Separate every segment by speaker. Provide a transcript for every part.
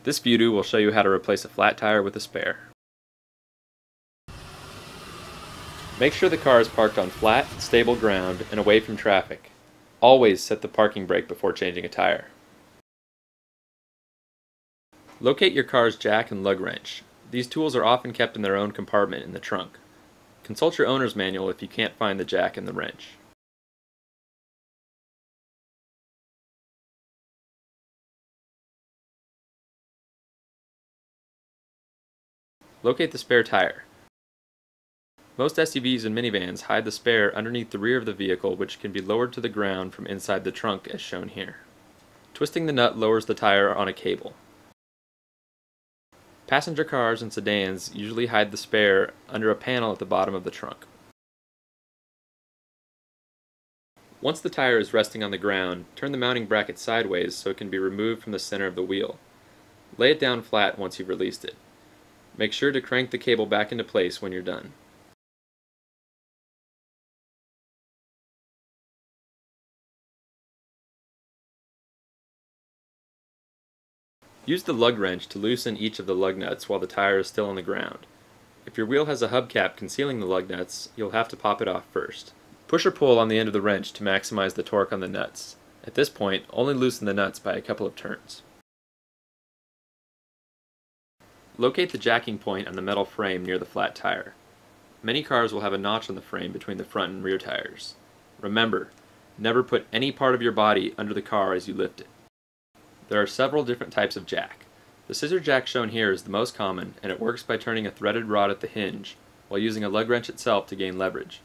Speaker 1: This ViewDo will show you how to replace a flat tire with a spare. Make sure the car is parked on flat, stable ground and away from traffic. Always set the parking brake before changing a tire. Locate your car's jack and lug wrench. These tools are often kept in their own compartment in the trunk. Consult your owner's manual if you can't find the jack and the wrench. Locate the spare tire. Most SUVs and minivans hide the spare underneath the rear of the vehicle, which can be lowered to the ground from inside the trunk as shown here. Twisting the nut lowers the tire on a cable. Passenger cars and sedans usually hide the spare under a panel at the bottom of the trunk. Once the tire is resting on the ground, turn the mounting bracket sideways so it can be removed from the center of the wheel. Lay it down flat once you've released it. Make sure to crank the cable back into place when you're done. Use the lug wrench to loosen each of the lug nuts while the tire is still on the ground. If your wheel has a hubcap concealing the lug nuts, you'll have to pop it off first. Push or pull on the end of the wrench to maximize the torque on the nuts. At this point, only loosen the nuts by a couple of turns. Locate the jacking point on the metal frame near the flat tire. Many cars will have a notch on the frame between the front and rear tires. Remember, never put any part of your body under the car as you lift it. There are several different types of jack. The scissor jack shown here is the most common, and it works by turning a threaded rod at the hinge, while using a lug wrench itself to gain leverage.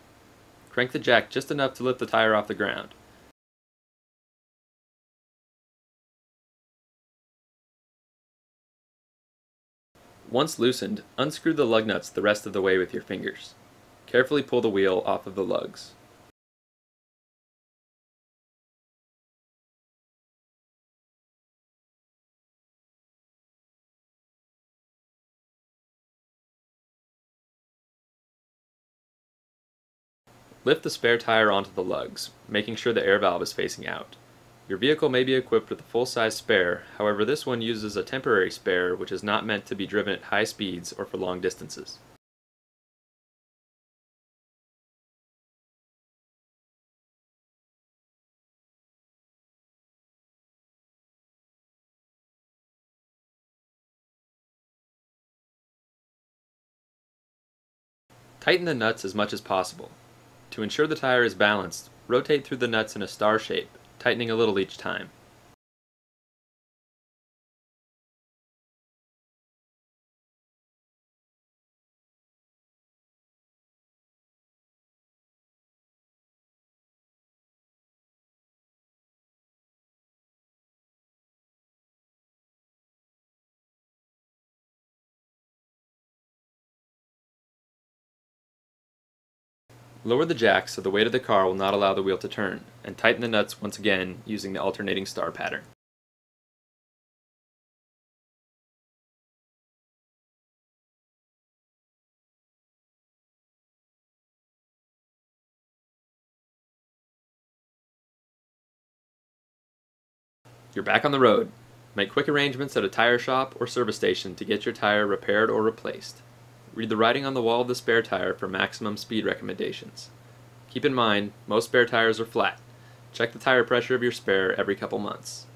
Speaker 1: Crank the jack just enough to lift the tire off the ground. Once loosened, unscrew the lug nuts the rest of the way with your fingers. Carefully pull the wheel off of the lugs. Lift the spare tire onto the lugs, making sure the air valve is facing out. Your vehicle may be equipped with a full-size spare, however this one uses a temporary spare which is not meant to be driven at high speeds or for long distances. Tighten the nuts as much as possible. To ensure the tire is balanced, rotate through the nuts in a star shape, tightening a little each time. Lower the jack so the weight of the car will not allow the wheel to turn, and tighten the nuts once again using the alternating star pattern. You're back on the road. Make quick arrangements at a tire shop or service station to get your tire repaired or replaced. Read the writing on the wall of the spare tire for maximum speed recommendations. Keep in mind, most spare tires are flat. Check the tire pressure of your spare every couple months.